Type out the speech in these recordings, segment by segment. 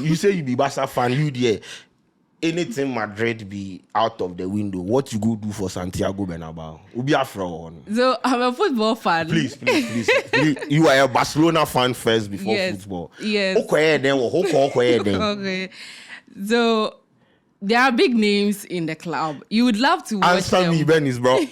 you say you be Barca fan, you there. Anything Madrid be out of the window, what you go do for Santiago Bernabeu? Ubi afro. So I'm a football fan. Please. You are a Barcelona fan first before football. Yes. Okay. So there are big names in the club. You would love to watch Answer them. me, Berneese, bro.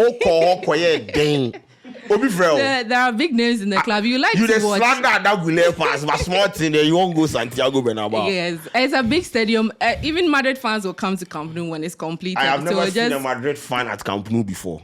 There are big names in the club. You like you to watch. You that will pass, but small thing there, you won't go Santiago Bernabeu. Yes, it's a big stadium. Even Madrid fans will come to Camp Nou when it's completed. I have never seen a Madrid fan at Camp Nou before.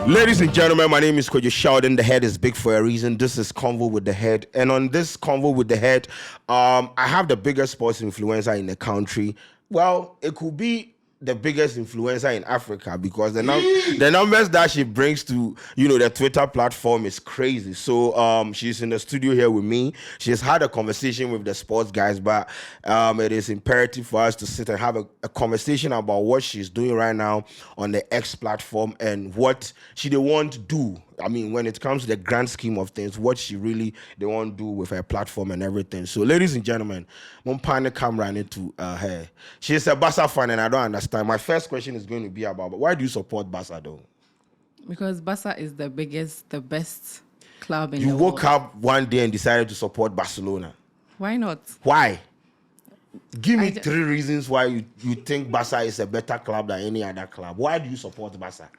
Ladies and gentlemen, my name is Sheldon. The head is big for a reason. This is Convo with the Head. And on this Convo with the Head, I have the biggest sports influencer in the country. Well, it could be the biggest influencer in Africa because the numbers that she brings to, the Twitter platform is crazy. So she's in the studio here with me. She's had a conversation with the sports guys, but it is imperative for us to sit and have a conversation about what she's doing right now on the X platform and what she want to do. I mean, when it comes to the grand scheme of things, what they want to do with her platform and everything. So, ladies and gentlemen, I'm putting the camera into her. She's a Barca fan, and I don't understand. My first question is going to be about, why do you support Barca, though? Because Barca is the best club in the world. You woke up one day and decided to support Barcelona. Why not? Why? Give me 3 reasons why you think Barca is a better club than any other club. Why do you support Barca?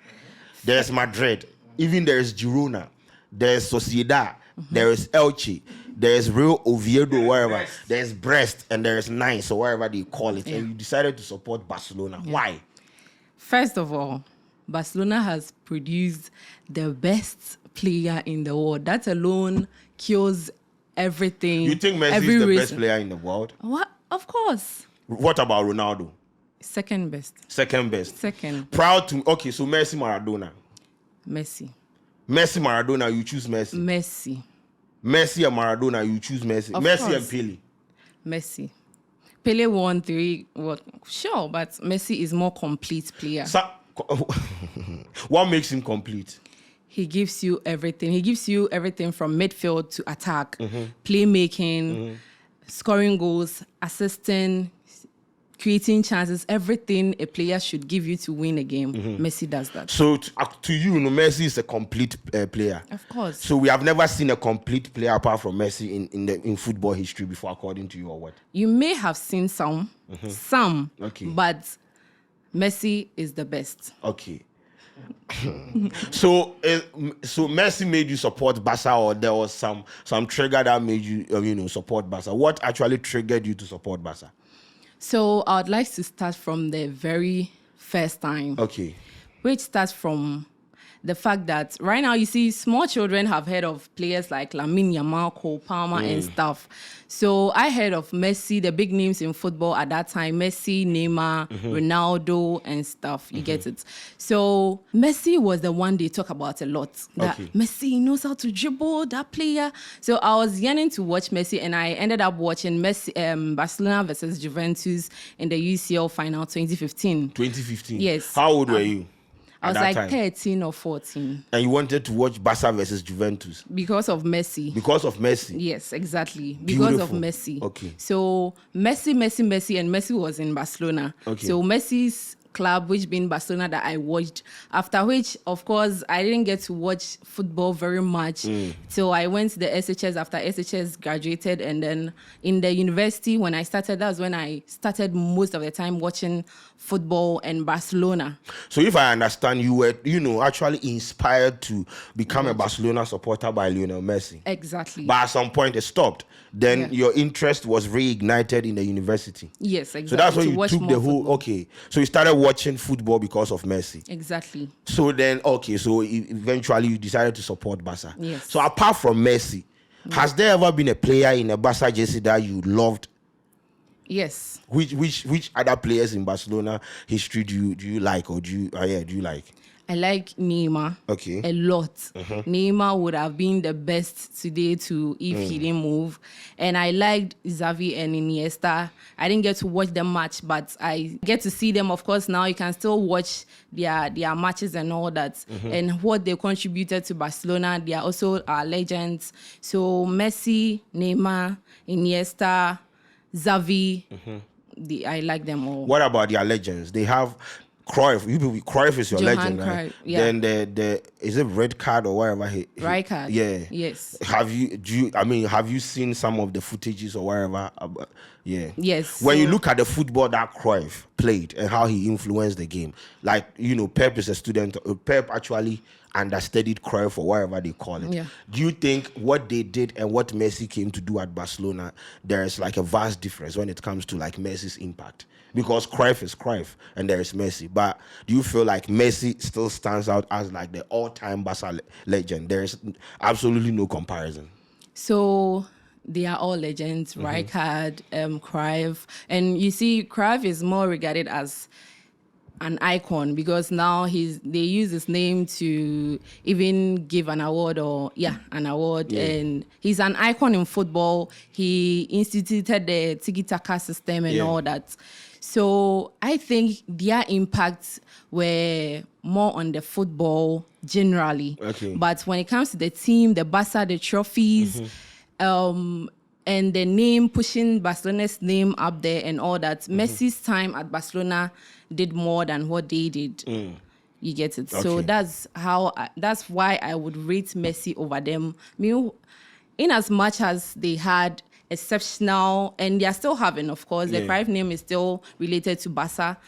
There's Madrid. Even there is Girona, there is Sociedad, there is Elche, there is Real Oviedo, wherever, there is Brest, and there is Nice, or wherever they call it. Yeah. And you decided to support Barcelona. Yeah. Why? First of all, Barcelona has produced the best player in the world. That alone cures everything. You think Messi is the best player in the world? What? Of course. What about Ronaldo? Second best. Second. Proud to... Okay, so Messi, Maradona. Messi, Maradona, you choose Messi. Messi and Maradona, you choose Messi. Of Messi course. and Pele. Messi. Pele won 3. What? Sure, but Messi is more complete player. What makes him complete? He gives you everything. He gives you everything from midfield to attack, playmaking, scoring goals, assisting, creating chances, everything a player should give you to win a game. Messi does that. So to you, Messi is a complete player. Of course. So we have never seen a complete player apart from Messi in football history before, according to you, or what? You may have seen some, okay, but Messi is the best. Okay. So Messi made you support Barca, or there was some trigger that made you support Barca? What actually triggered you to support Barca? So I would like to start from the very first time. Okay. Which starts from the fact that right now, you see, small children have heard of players like Lamine Yamal, Cole Palmer, and stuff. So I heard of Messi, the big names in football at that time, Messi, Neymar, Ronaldo, and stuff. You get it? So Messi was the one they talk about a lot. That Messi knows how to dribble, that player. So I was yearning to watch Messi, and I ended up watching Messi, Barcelona versus Juventus in the UCL final 2015. 2015? Yes. How old were you? I was like 13 or 14. And you wanted to watch Barca versus Juventus? Because of Messi. Because of Messi? Yes, exactly. Because of Messi. Okay. So Messi, and Messi was in Barcelona. Okay. So Messi's club, which being Barcelona, that I watched, after which, of course, I didn't get to watch football very much. So I went to the SHS after SHS graduated, and then in the university, when I started, that was when I started most of the time watching football and Barcelona. So if I understand, you were, actually inspired to become a Barcelona supporter by Lionel Messi. Exactly. But at some point it stopped. Then your interest was reignited in the university. Yes, exactly. So that's when you took the whole, okay. So you started watching football because of Messi. Exactly. So then, okay, so eventually you decided to support Barca. Yes. So apart from Messi, has there ever been a player in a Barca jersey that you loved? Yes. Which other players in Barcelona history do you like, or do you like? I like Neymar a lot. Neymar would have been the best today too if he didn't move. And I liked Xavi and Iniesta. I didn't get to watch them match, but I get to see them. Of course, now you can still watch their matches and all that. And what they contributed to Barcelona, they are also our legends. So Messi, Neymar, Iniesta, Xavi, I like them all. What about their legends? They have Cruyff. Cruyff is your Johan legend, right? Cruyff, yeah. Then the is it red card or whatever? Right card. Yeah. Yes. Have you seen some of the footages or whatever? Yeah. Yes. When you look at the football that Cruyff played and how he influenced the game, like Pep is a student. Pep actually understudied Cruyff or whatever they call it. Yeah. Do you think what they did and what Messi came to do at Barcelona, there is like a vast difference when it comes to like Messi's impact? Because Cruyff is Cruyff and there is Messi. But do you feel like Messi still stands out as like the all-time Barca legend? There is absolutely no comparison. So they are all legends, Rijkaard, Cruyff. And you see, Cruyff is more regarded as an icon because now they use his name to even give an award and he's an icon in football. He instituted the tiki-taka system and all that. So I think their impacts were more on the football generally. But when it comes to the team, the Barca, the trophies, and the name, pushing Barcelona's name up there and all that, Messi's time at Barcelona did more than what they did. You get it? So that's why I would rate Messi over them. In as much as they had exceptional, and they are still having, of course, the Cruyff name is still related to Barca.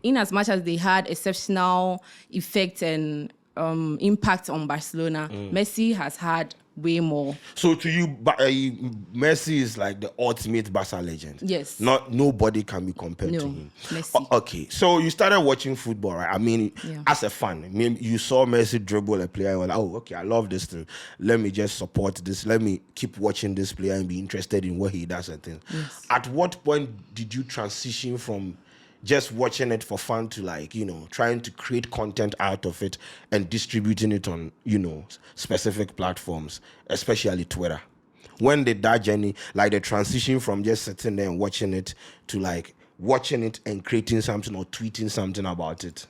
In as much as they had exceptional effect and impact on Barcelona, Messi has had way more. So to you, Messi is like the ultimate Barca legend. Yes. Nobody can be compared to him. Messi. Okay, so you started watching football, right? I mean, as a fan, you saw Messi dribble a player and were like, oh, okay, I love this thing. Let me just support this. Let me keep watching this player and be interested in what he does and things. Yes. At what point did you transition from just watching it for fun to like, trying to create content out of it and distributing it on, specific platforms, especially Twitter? When did that journey, like the transition from just sitting there and watching it to like watching it and creating something or tweeting something about it?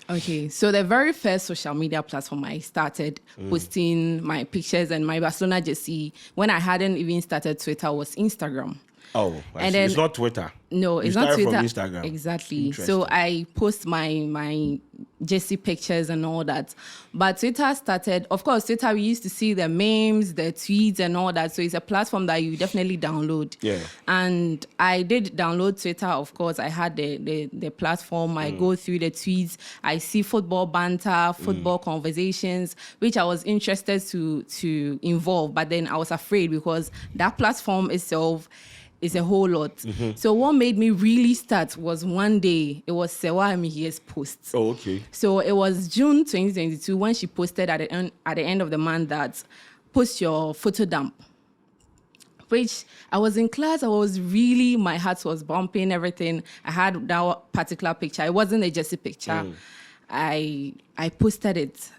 Okay, so the very first social media platform I started posting my pictures and my Barcelona jersey when I hadn't even started Twitter was Instagram. Oh, and then, it's not Twitter. No, it's not Twitter. From Instagram. Exactly. So I post my jersey pictures and all that. But Twitter started, of course, Twitter, we used to see the memes, the tweets and all that. So it's a platform that you definitely download. Yeah. And I did download Twitter, of course. I had the platform. I go through the tweets. I see football banter, football conversations, which I was interested to involve. But then I was afraid because that platform itself is a whole lot. So what made me really start was one day, it was Sewa Emihi's post. Oh, okay. So it was June 2022 when she posted at the end of the month that post your photo dump. Which I was in class, my heart was bumping, everything. I had that particular picture. It wasn't a jersey picture. I posted it.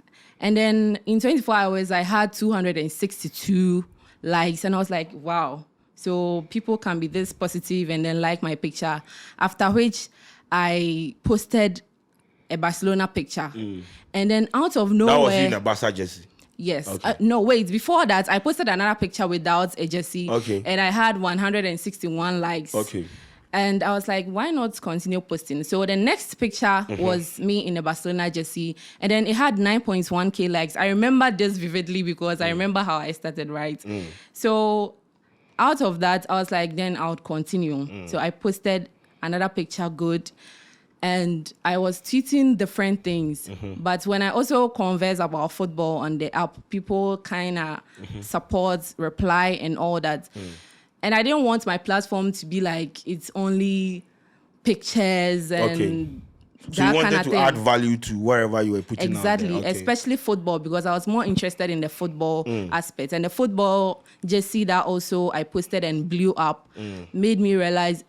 And then in 24 hours, I had 262 likes. And I was like, wow. So people can be this positive and then like my picture. After which I posted a Barcelona picture. And then out of nowhere... That was in a Barca jersey? Yes. Okay. No, wait. Before that, I posted another picture without a jersey. Okay. And I had 161 likes. Okay. And I was like, why not continue posting? So the next picture was me in a Barcelona jersey. And then it had 9.1K likes. I remember this vividly because I remember how I started, right? So out of that, I was like, then I would continue. So I posted another picture, good. And I was tweeting different things. But when I also converse about football on the app, people kind of support, reply, and all that. And I didn't want my platform to be like, it's only pictures and so you wanted to add value to wherever you were putting exactly, out there. Especially football, because I was more interested in the football aspect. And the football jersey that also I posted and blew up made me realize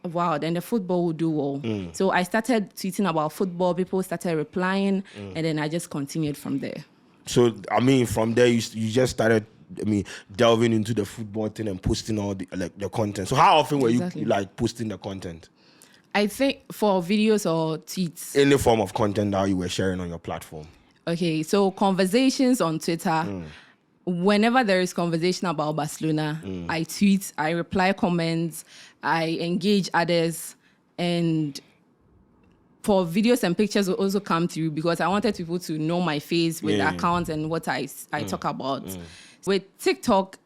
wow, then the football will do well. So I started tweeting about football. People started replying, and then I just continued from there. So I mean, from there you just started. I mean, delving into the football thing and posting all the content. So how often were you like posting the content? I think for videos or tweets. Any form of content that you were sharing on your platform. Okay, so conversations on Twitter. Whenever there is conversation about Barcelona, I tweet, I reply comments, I engage others, and for videos and pictures will also come through because I wanted people to know my face with the account and what I talk about. With TikTok,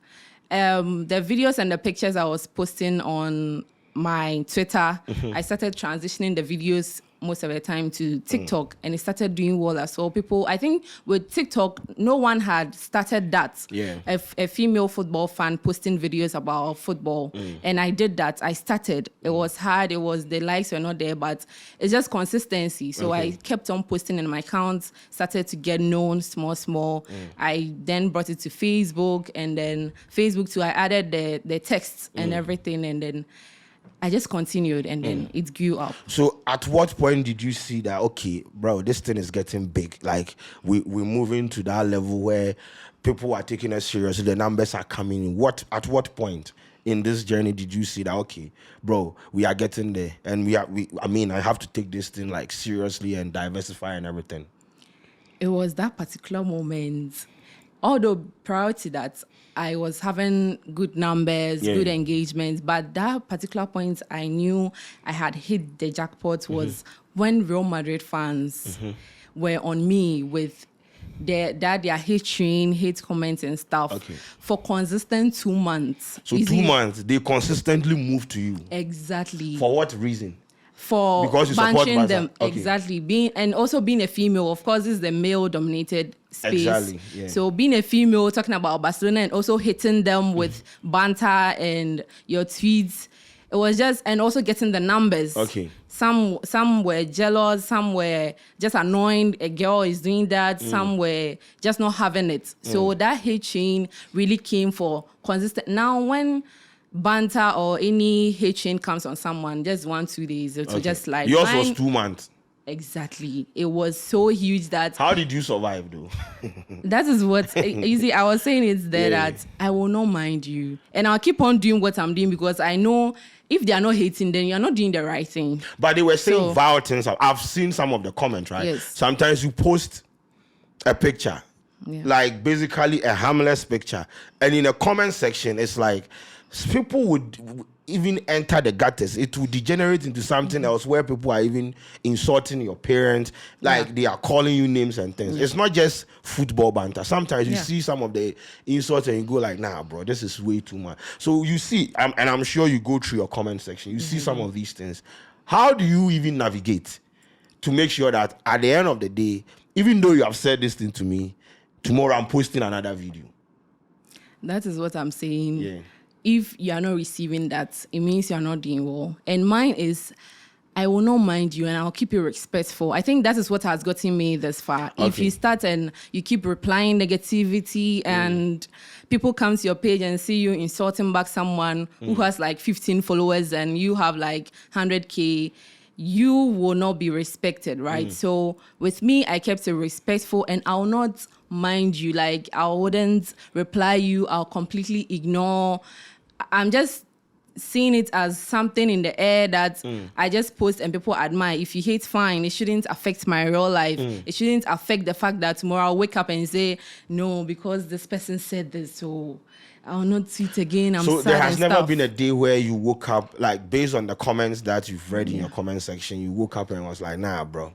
the videos and the pictures I was posting on my Twitter, I started transitioning the videos most of the time to TikTok, and it started doing well as well. People, I think with TikTok, no one had started that. A female football fan posting videos about football, and I did that. I started. It was hard. It was, the likes were not there, but it's just consistency. So I kept on posting, and my accounts started to get known small. I then brought it to Facebook, and then Facebook too. I added the texts and everything, and then I just continued, and then it grew up. So at what point did you see that, okay, bro, this thing is getting big? Like we're moving to that level where people are taking us seriously, the numbers are coming in. At what point in this journey did you see that, okay, bro, we are getting there, and I have to take this thing like seriously and diversify and everything? It was that particular moment. Although prior to that, I was having good numbers, good engagements, but that particular point I knew I had hit the jackpot was when Real Madrid fans were on me with their hate comments and stuff for consistent 2 months. So 2 months, they consistently moved to you? Exactly. For what reason? For because you support banching them. Okay. Exactly. Being a female, of course, this is the male-dominated space. Exactly. Yeah. So being a female, talking about Barcelona and also hitting them with banter and your tweets, it was just, and also getting the numbers. Okay. Some were jealous, some were just annoyed a girl is doing that, some were just not having it. So that hate chain really came for consistent. Now when banter or any hate chain comes on someone, just 1-2 days, it's just like yours was 2 months. Exactly. It was so huge that. How did you survive though? That is what you see. I was saying it's there that I will not mind you, and I'll keep on doing what I'm doing because I know if they are not hating, then you're not doing the right thing. But they were saying vile things. I've seen some of the comments, right? Yes. Sometimes you post a picture, like basically a harmless picture, and in the comment section, it's like people would even enter the gutters. It would degenerate into something else where people are even insulting your parents, like they are calling you names and things. It's not just football banter. Sometimes you see some of the insults and you go like, nah, bro, this is way too much. So you see, and I'm sure you go through your comment section, you see some of these things. How do you even navigate to make sure that at the end of the day, even though you have said this thing to me, tomorrow I'm posting another video? That is what I'm saying. Yeah. If you are not receiving that, it means you are not doing well. And mine is, I will not mind you and I'll keep you respectful. I think that is what has gotten me this far. Okay. If you start and you keep replying negativity and people come to your page and see you insulting back someone who has like 15 followers and you have like 100K, you will not be respected, right? So with me, I kept it respectful and I'll not mind you. Like I wouldn't reply you. I'll completely ignore. I'm just seeing it as something in the air that I just post and people admire. If you hate, fine. It shouldn't affect my real life. It shouldn't affect the fact that tomorrow I'll wake up and say, no, because this person said this, so I'll not tweet again. I'm so sad. There has never stuff. been a day where you woke up, like based on the comments that you've read in your comment section, you woke up and was like, nah, bro,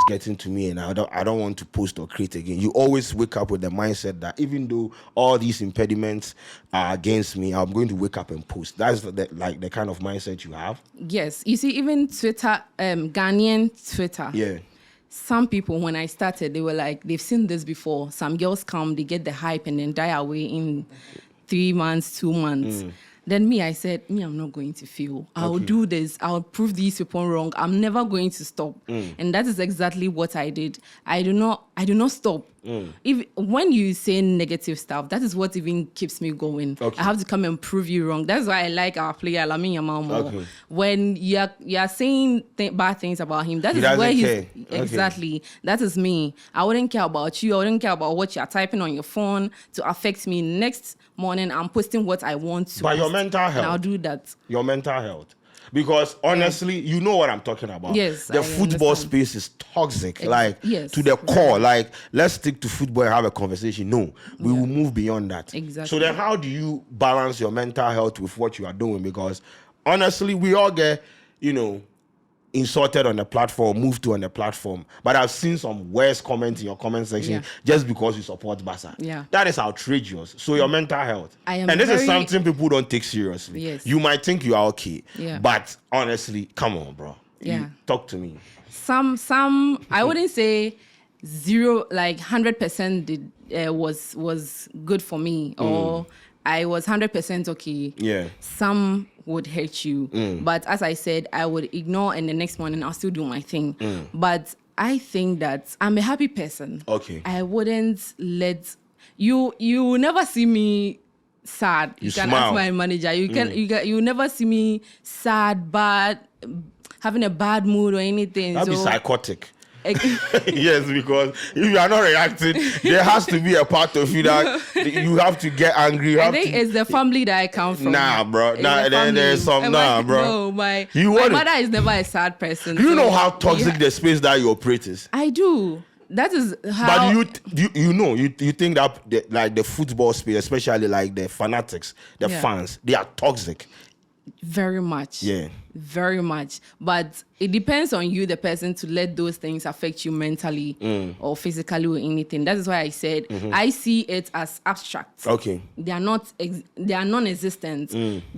getting to me and I don't want to post or create again. You always wake up with the mindset that even though all these impediments are against me, I'm going to wake up and post. That's the kind of mindset you have. Yes. You see, even Twitter, Ghanaian Twitter. Yeah. Some people, when I started, they were like, they've seen this before. Some girls come, they get the hype and then die away in 3 months, 2 months. Then me, I said, I'm not going to fail. I'll do this. I'll prove these people wrong. I'm never going to stop. And that is exactly what I did. I do not stop. If when you say negative stuff, that is what even keeps me going. Okay. I have to come and prove you wrong. That's why I like our player Lamine Yamal more. Okay. When you're saying bad things about him, that is doesn't where he's care. Okay. exactly. That is me. I wouldn't care about you. I wouldn't care about what you're typing on your phone to affect me. Next morning, I'm posting what I want to. But your post, mental health. and I'll do that. Your mental health. Because honestly, you know what I'm talking about. Yes, the I football understand. space is toxic. Yes. To the core. Like, let's stick to football and have a conversation. No, we will move beyond that. Exactly. So then how do you balance your mental health with what you are doing? Because honestly, we all get, insulted on the platform, moved to on the platform. But I've seen some worse comments in your comment section just because you support Barca. Yeah. That is outrageous. So your mental health. I am and this is very- something people don't take seriously. Yes. You might think you are okay. Yeah. But honestly, come on, bro. Yeah. Talk to me. Some I wouldn't say 100% was good for me or I was 100% okay. Yeah. Some would hurt you, but as I said, I would ignore, and the next morning I'll still do my thing. But I think that I'm a happy person. Okay. I wouldn't let you. You will never see me sad. You can smile. ask my manager. You will never see me sad, bad, having a bad mood or anything. That'd be So- psychotic. Yes, because if you are not reacting, there has to be a part of you that you have to get angry. You I have think to, it's the family that I come from. Nah, bro. It's Nah, the then family. there's some And nah, bro. No, my want it? mother is never a sad person. Do you so know how toxic yeah, the space that you operate is? I do. That is how. But you think that the football space, especially like the fanatics, the Yeah. fans, they are toxic. Very much. Yeah. Very much. But it depends on you, the person, to let those things affect you mentally or physically or anything. That is why I said I see it as abstract. Okay. They are non-existent.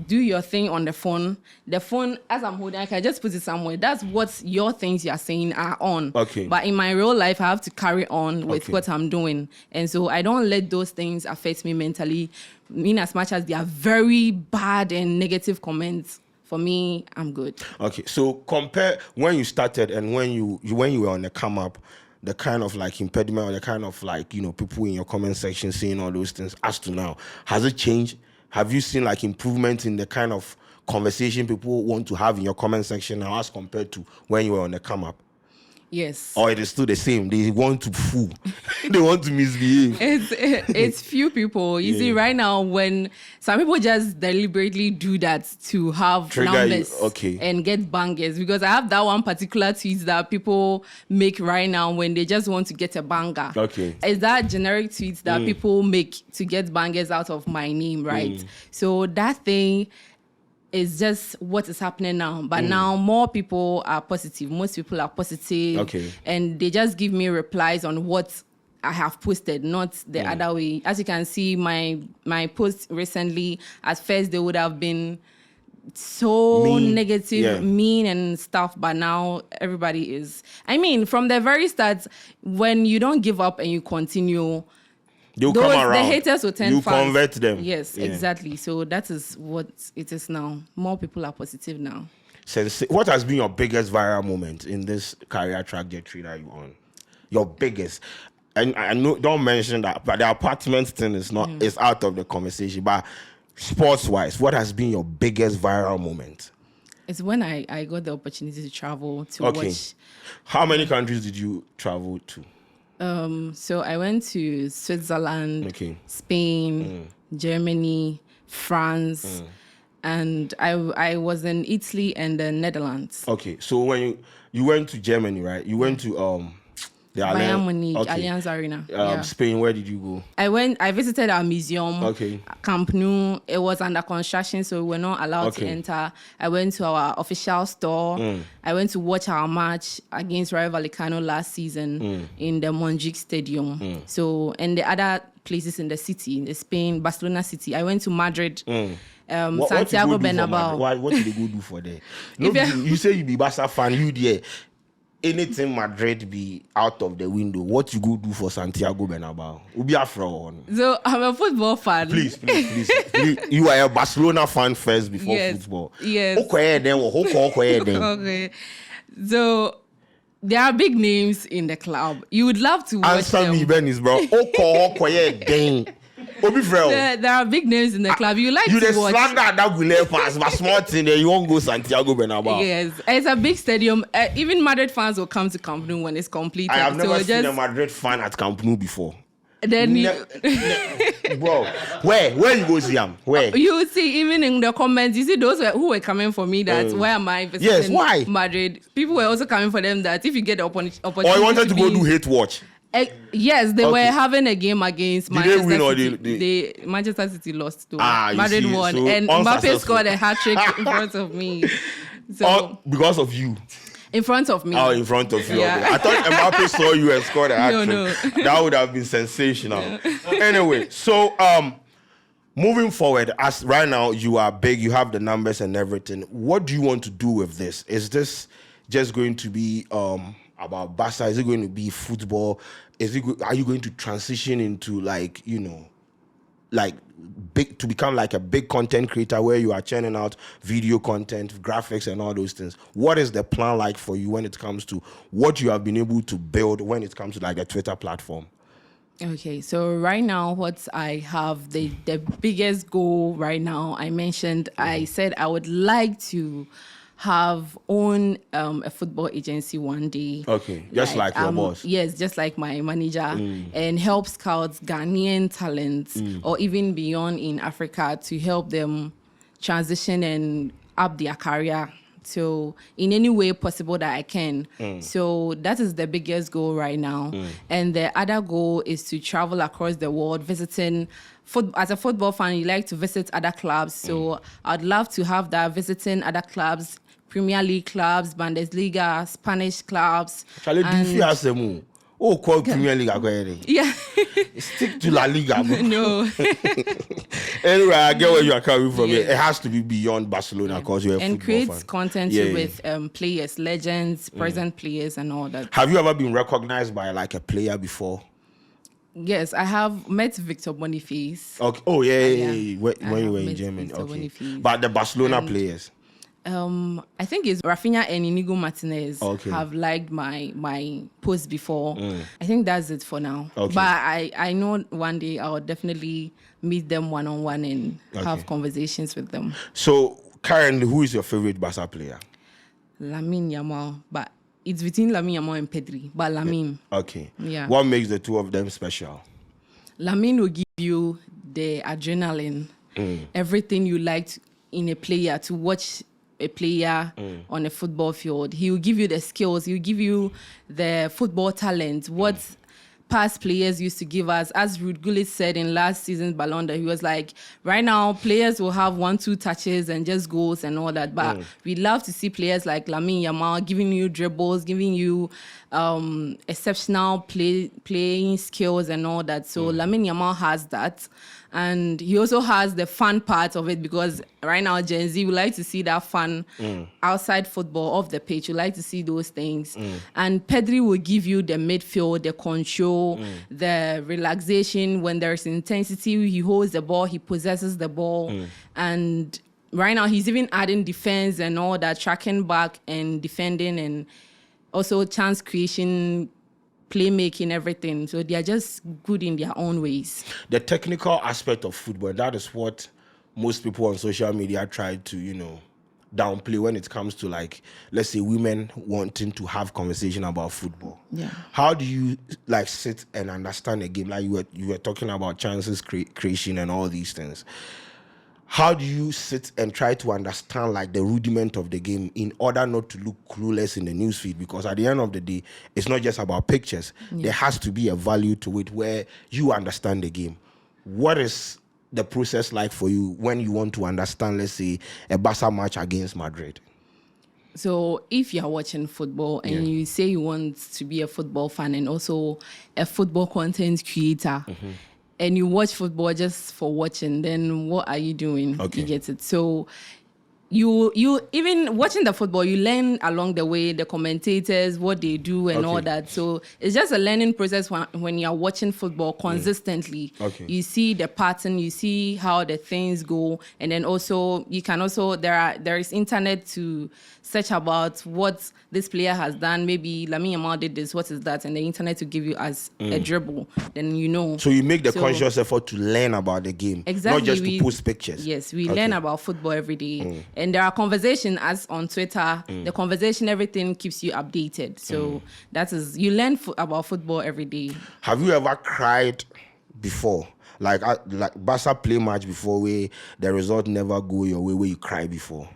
Do your thing on the phone. The phone, as I'm holding, I can just put it somewhere. That's what your things you are saying are on. Okay. But in my real life, I have to carry on with Okay. what I'm doing. And so I don't let those things affect me mentally, in as much as they are very bad and negative comments. For me, I'm good. Okay, so compare when you started and when you were on the come up, the kind of like impediment or the kind of like, people in your comment section saying all those things as to now. Has it changed? Have you seen like improvement in the kind of conversation people want to have in your comment section now as compared to when you were on the come up? Yes. Or it is still the same? They want to fool. They want to misbehave. It's few people. You see, right now, when some people just deliberately do that to have Trigger numbers you, okay. and get bangers, because I have that one particular tweet that people make right now when they just want to get a banger. Okay. It's that generic tweets that people make to get bangers out of my name, right? So that thing is just what is happening now. But now more people are positive. Most people are positive. Okay. And they just give me replies on what I have posted, not the other way. As you can see, my post recently, at first they would have been so Mean. negative, Yeah. mean and stuff, but now everybody is. I mean, from the very start, when you don't give up and you continue, They'll come around. the haters will turn You fans. convert them. Yes, Yeah. exactly. So that is what it is now. More people are positive now. What has been your biggest viral moment in this career trajectory that you're on? Your biggest. And I know, don't mention that, but the apartment thing is not is out of the conversation. But sports-wise, what has been your biggest viral moment? It's when I got the opportunity to travel to Okay. watch. How many countries did you travel to? So I went to Switzerland, Okay. Spain, Germany, France, and I was in Italy and the Netherlands. Okay, so when you went to Germany, right? You went to the Bayern Munich, okay. Allianz Arena. Yeah. Spain, where did you go? I visited our museum, Okay. Camp Nou. It was under construction, so we were not allowed to Okay. enter. I went to our official store. I went to watch our match against Rayo Vallecano last season in the Montjuic Stadium. So, and the other places in the city, in the Spain, Barcelona city. I went to Madrid. Santiago Bernabeu. What did you go do for there? No, you say you be Barca fan, you there. Anything Madrid be out of the window, what you go do for Santiago Bernabeu? Ubi Afro. So I'm a football fan. Please. You are a Barcelona fan first before Yes, football. yes. Okay, then. Okay. So there are big names in the club. You would love to watch Answer them. me, Berneese, bro. Obi Frel. There are big names in the club. You like You to the watch. slander that will pass, but small thing there. You won't go Santiago Bernabeu. Yes, it's a big stadium. Even Madrid fans will come to Camp Nou when it's completed. I have never so seen a Madrid fan at Camp Nou before. Then Bro, where you go see him? Where? you see, even in the comments, you see those who were coming for me that why am I visiting Yes, why? Madrid? People were also coming for them that if you get the opportunity. Or you wanted to go do hate watch? Yes, they were having a game against Manchester they win or City. Manchester City lost to you Madrid see, won, so and Mbappe unsuccessful. scored a hat trick in front of me. So Because of you. in front of me. Oh, in front of you. Yeah. Okay. I thought Mbappe saw you and scored a hat trick. No. That would have been sensational. Anyway, so moving forward, as right now you are big, you have the numbers and everything. What do you want to do with this? Is this just going to be about Barca? Is it going to be football? Are you going to transition into like big to become like a big content creator where you are churning out video content, graphics, and all those things? What is the plan like for you when it comes to what you have been able to build when it comes to like a Twitter platform? Okay, so right now, what I have, the biggest goal right now, I said I would like to own a football agency one day. Okay, just like your boss. Yes, just like my manager, and help scout Ghanaian talents or even beyond in Africa to help them transition and up their career. So in any way possible that I can. So that is the biggest goal right now. And the other goal is to travel across the world, visiting. As a football fan, you like to visit other clubs. So I'd love to have that, visiting other clubs, Premier League clubs, Bundesliga, Spanish clubs. Shall I do fear some? Oh, call Premier League already. Yeah. Stick to La Liga. No. Anyway, I get where you are coming from. Yeah. It has to be beyond Barcelona because you're a and football creates fan. content with players, legends, present players, and all that. Have you ever been recognized by like a player before? Yes, I have met Victor Boniface. Okay. Oh yeah. When you were in Germany. Victor Okay. Boniface. But the Barcelona players. I think it's Rafinha and Inigo Martinez Okay. have liked my post before. I think that's it for now. Okay. But I know one day I'll definitely meet them one-on-one and have conversations with them. So currently, who is your favorite Barca player? Lamine Yamal, but it's between Lamine Yamal and Pedri, but Lamine. Okay. Yeah. What makes the two of them special? Lamine will give you the adrenaline, everything you liked in a player, to watch a player on a football field. He will give you the skills. He will give you the football talent. What past players used to give us, as Ruud Gullit said in last season's Ballon d'Or, he was like, right now players will have 1-2 touches and just goals and all that. But we love to see players like Lamine Yamal giving you dribbles, giving you exceptional playing skills and all that. So Lamine Yamal has that. And he also has the fun part of it, because right now Gen Z, we like to see that fun outside football, off the pitch. We like to see those things. And Pedri will give you the midfield, the control, the relaxation. When there's intensity, he holds the ball, he possesses the ball. And right now he's even adding defense and all that, tracking back and defending, and also chance creation, playmaking, everything. So they are just good in their own ways. The technical aspect of football, that is what most people on social media try to, downplay when it comes to, like, let's say women wanting to have conversation about football. Yeah. How do you like sit and understand a game? Like you were talking about chances creation and all these things. How do you sit and try to understand like the rudiment of the game in order not to look clueless in the newsfeed? Because at the end of the day, it's not just about pictures. There has to be a value to it where you understand the game. What is the process like for you when you want to understand, let's say, a Barca match against Madrid? So if you're watching football and you say you want to be a football fan and also a football content creator, and you watch football just for watching, then what are you doing? Okay. You get it. So you even watching the football, you learn along the way, the commentators, what they do and all that. So it's just a learning process when you're watching football consistently. You see the pattern, you see how the things go, and then also you can also there is internet to search about what this player has done. Maybe Lamine Yamal did this, what is that? And the internet to give you as a dribble, then you know. So you make the conscious effort to learn about the game, exactly, not just to post pictures. Yes, we learn about football every day. And there are conversations as on Twitter. The conversation, everything keeps you updated. So that is, you learn about football every day. Have you ever cried before? Like Barca play match before where the result never go your way, where you cry before?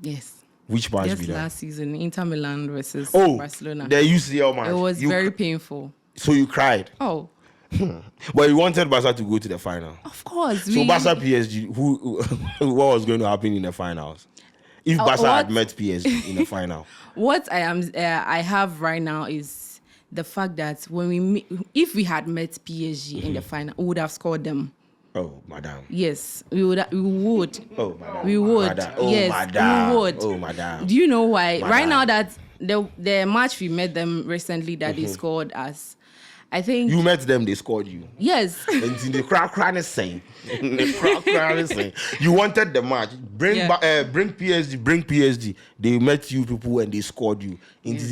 Yes. Which match Just be that? last season, Inter Milan versus Barcelona. The UCL match. It was very painful. So you cried? Oh. But you wanted Barca to go to the final? Of course. So Barca PSG, what was going to happen in the finals? If Barca had met PSG in the final? What I have right now is the fact that if we had met PSG in the final, we would have scored them. Oh, madam. Yes, we would. Oh, madam. We would. Madam. Oh, yes, madam. we would. Oh, madam. Do you know why? Madam. Right now that the match we met them recently that they scored us, I think you met them, they scored you. Yes. And the crowd is saying, you wanted the match. Bring PSG. They met you people and they scored you. The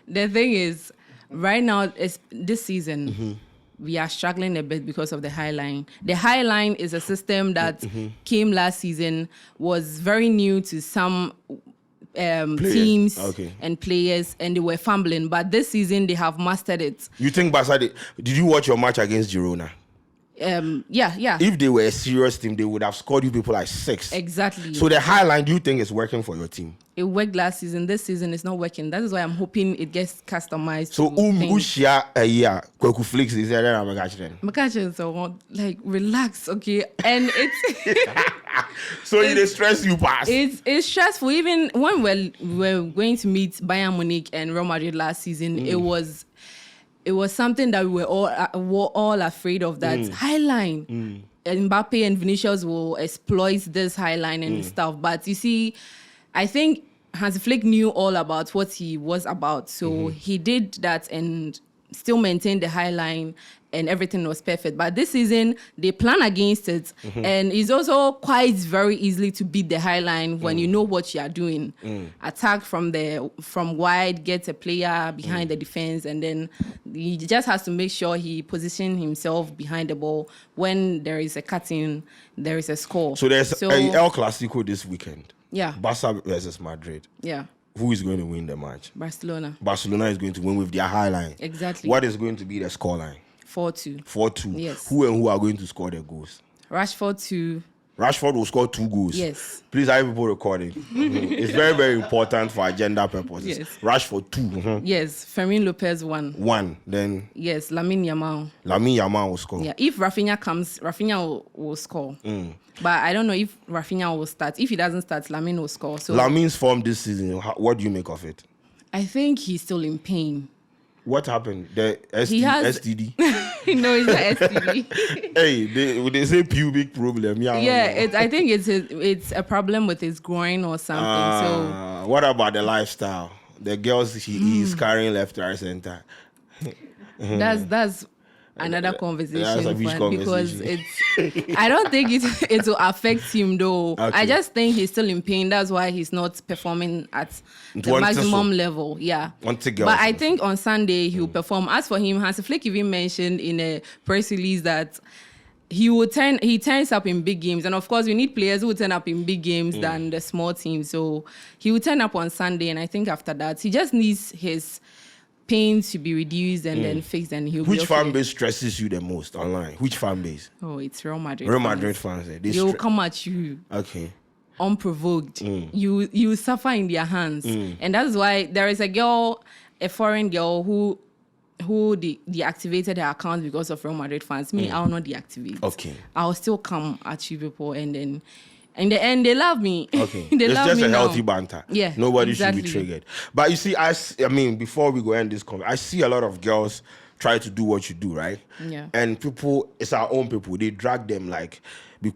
thing is, right now, this season, we are struggling a bit because of the High Line. The High Line is a system that came last season, was very new to some teams and players, and they were fumbling. But this season, they have mastered it. You think Barca, did you watch your match against Girona? Yeah. If they were a serious team, they would have scored you people like 6. Exactly. So the High Line, do you think is working for your team? It worked last season. This season it's not working. That is why I'm hoping it gets customized. So Ushia Kweku Flix is there. I'm so like relax, okay? And it's so it stress you pass. It's stressful. Even when we're going to meet Bayern Munich and Real Madrid last season, it was something that we were all afraid of. That High Line, Mbappe and Vinicius will exploit this High Line and stuff. But you see, I think Hansi Flick knew all about what he was about, so he did that and still maintained the High Line, and everything was perfect. But this season, they plan against it, and it's also quite very easily to beat the High Line when you know what you are doing. Attack from wide, get a player behind the defense, and then he just has to make sure he positions himself behind the ball. When there is a cutting, there is a score. So there's El Clásico this weekend. Yeah. Barca versus Madrid. Yeah. Who is going to win the match? Barcelona. Barcelona is going to win with their High Line. Exactly. What is going to be the scoreline? 4-2. 4-2. Yes. Who and who are going to score the goals? Rashford 2. Rashford will score 2 goals. Yes. Please have people recording. It's very, very important for agenda purposes. Yes. Rashford 2. Yes. Fermin Lopez 1. 1. Then Yes. Lamine Yamal. Lamine Yamal will score. Yeah. If Rafinha comes, Rafinha will score. But I don't know if Rafinha will start. If he doesn't start, Lamine will score. So Lamine's form this season, what do you make of it? I think he's still in pain. What happened? The STD? No, it's not STD. Hey, they say pubic problem. Yeah, I think it's a problem with his groin or something. So what about the lifestyle? The girls he's carrying left, right, center. That's another conversation, because conversation. I don't think it will affect him though. Okay. I just think he's still in pain. That's why he's not performing at the maximum level. Yeah. But I think on Sunday he will perform. As for him, Hansi Flick even mentioned in a press release that he turns up in big games, and of course we need players who will turn up in big games than the small teams. So he will turn up on Sunday, and I think after that he just needs his pain to be reduced and then fixed, and he'll be okay. Which fan base stresses you the most online? Which fan base? Oh, it's Real Madrid. Real Madrid fans. They will come at you. Okay. Unprovoked. You suffer in their hands. And that's why there is a foreign girl who deactivated her account because of Real Madrid fans. Me, I'll not deactivate. Okay. I'll still come at you people, and then in the end, they love me. Okay. They it's love just me a now. healthy banter. Yeah. Nobody exactly. should be triggered. But you see, I mean, before we go end this conversation, I see a lot of girls try to do what you do, right? Yeah. And people, it's our own people. They drag them like,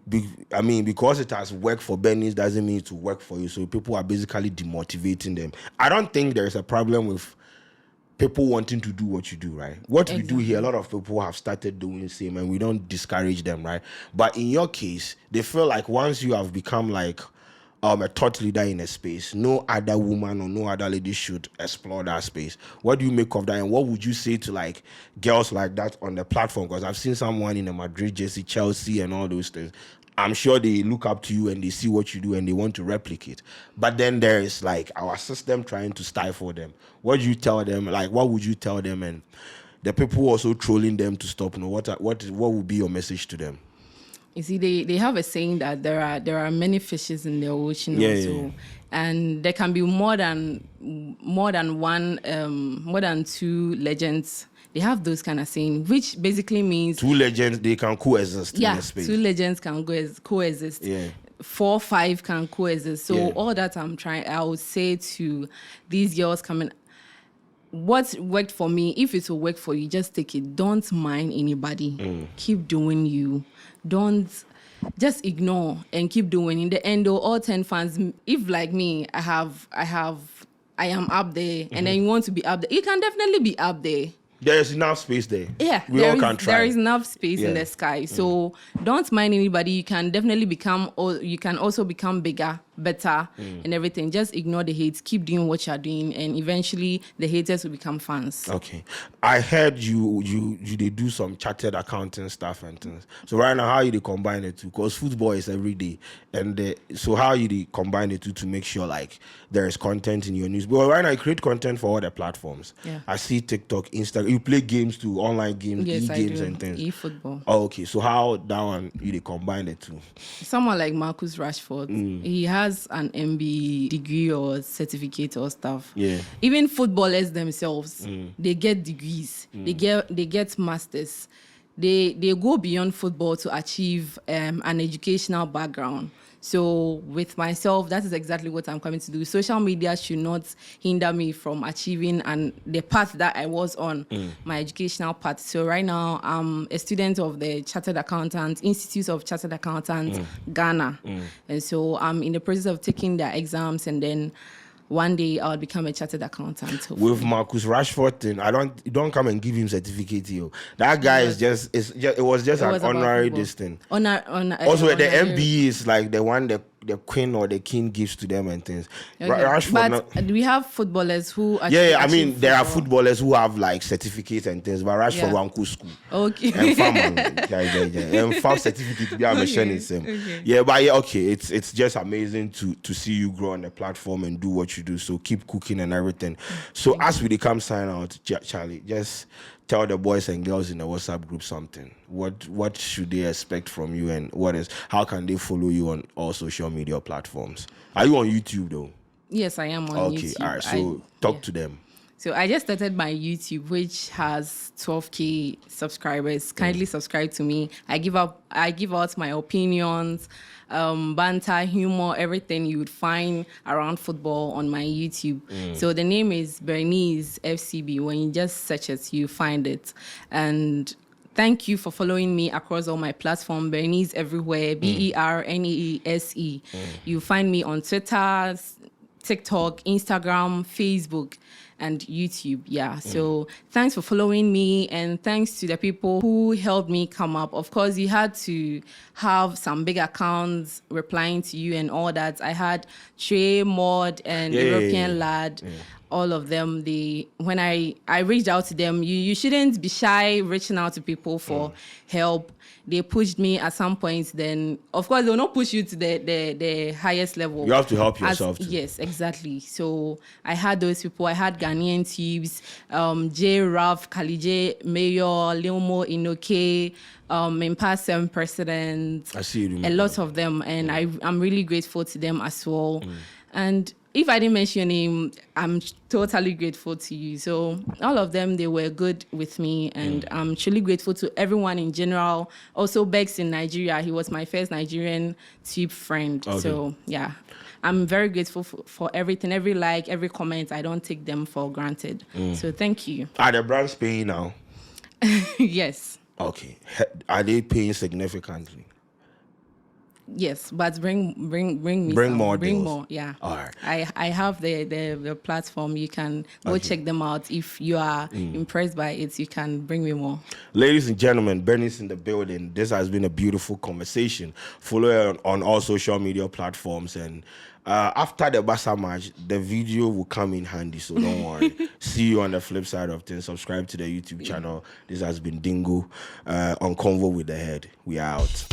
because it has worked for Berneese doesn't mean it will work for you. So people are basically demotivating them. I don't think there's a problem with people wanting to do what you do, right? What we do here, a lot of people have started doing the same, and we don't discourage them, right? But in your case, they feel like once you have become like a thought leader in a space, no other woman or no other lady should explore that space. What do you make of that, and what would you say to like girls like that on the platform? Because I've seen someone in a Madrid jersey, Chelsea, and all those things. I'm sure they look up to you and they see what you do and they want to replicate. But then there is like our system trying to stifle them. What do you tell them? Like, what would you tell them? And the people also trolling them to stop. You know, what would be your message to them? You see, they have a saying that there are many fishes in the ocean also, and there can be more than two legends. They have those kind of saying, which basically means two legends, they can coexist in the space. Two legends can coexist. Yeah. 4, 5 can coexist. So all that I would say to these girls coming, what worked for me, if it will work for you, just take it. Don't mind anybody. Keep doing you. Don't just ignore and keep doing. In the end, though, all 10 fans, if like me, I am up there, and then you want to be up there, you can definitely be up there. There is enough space there. Yeah, there is enough space in the sky. So don't mind anybody. You can definitely you can also become bigger, better, and everything. Just ignore the hate. Keep doing what you're doing, and eventually the haters will become fans. Okay. I heard you they do some chartered accounting stuff and things. So right now, how you combine the two? Because football is every day. And so how you combine the two to make sure like there is content in your news? Well, right now you create content for all the platforms. Yeah. I see TikTok, Instagram. You play games too, online games, e-games and things. E-football. Oh, okay. So how that one you combine the two? Someone like Marcus Rashford, he has an MBA degree or certificate or stuff. Yeah. Even footballers themselves, they get degrees. They get masters. They go beyond football to achieve an educational background. So with myself, that is exactly what I'm coming to do. Social media should not hinder me from achieving the path that I was on, my educational path. So right now, I'm a student of the Chartered Accountants, Institute of Chartered Accountants, Ghana. And so I'm in the process of taking their exams, and then one day I'll become a chartered accountant. Hopefully. With Marcus Rashford thing, you don't come and give him certificate, yo. That guy it was just an honorary this thing. Also, the MBE is like the one the queen or the king gives to them and things. Okay. Rashford, but we have footballers who actually there are footballers who have like certificates and things, but Rashford one cool school. Okay. And farm certificate be a machine is same. Okay. Yeah, but it's just amazing to see you grow on the platform and do what you do. So keep cooking and everything. So as we come sign out, Charlie, just tell the boys and girls in the WhatsApp group something. What should they expect from you, and how can they follow you on all social media platforms? Are you on YouTube though? Yes, I am on YouTube. Okay, all right. So talk to them. So I just started my YouTube, which has 12K subscribers. Kindly subscribe to me. I give out my opinions, banter, humor, everything you would find around football on my YouTube. So the name is Berneese FCB. When you just search it, you find it. And thank you for following me across all my platforms. Berneese everywhere. BERNEESE. You find me on Twitter, TikTok, Instagram, Facebook, and YouTube. So thanks for following me, and thanks to the people who helped me come up. Of course, you had to have some big accounts replying to you and all that. I had Trey, Mod, and European Lad. All of them, when I reached out to them, you shouldn't be shy reaching out to people for help. They pushed me at some points. Then, of course, they will not push you to the highest level. You have to help yourself too. Yes, exactly. So I had those people. I had Ghanaian teams, J. Raf, Kalije, Mayor, Leomo, Inoke, Impasem President. I see you. A lot of them, and I'm really grateful to them as well. And if I didn't mention your name, I'm totally grateful to you. So all of them, they were good with me, and I'm truly grateful to everyone in general. Also, Bex in Nigeria, he was my first Nigerian tube friend. Okay. So I'm very grateful for everything, every like, every comment. I don't take them for granted. So thank you. Are the brands paying now? Yes. Okay. Are they paying significantly? Yes, but bring me Bring some. more Bring deals. more. Yeah. All right. I have the platform. You can go Okay. check them out. If you are impressed by it, you can bring me more. Ladies and gentlemen, Bernie's in the building. This has been a beautiful conversation. Follow her on all social media platforms. And after the Barca match, the video will come in handy. So don't worry. See you on the flip side of things. Subscribe to the YouTube channel. This has been Dingo on Convo with the Head. We are out.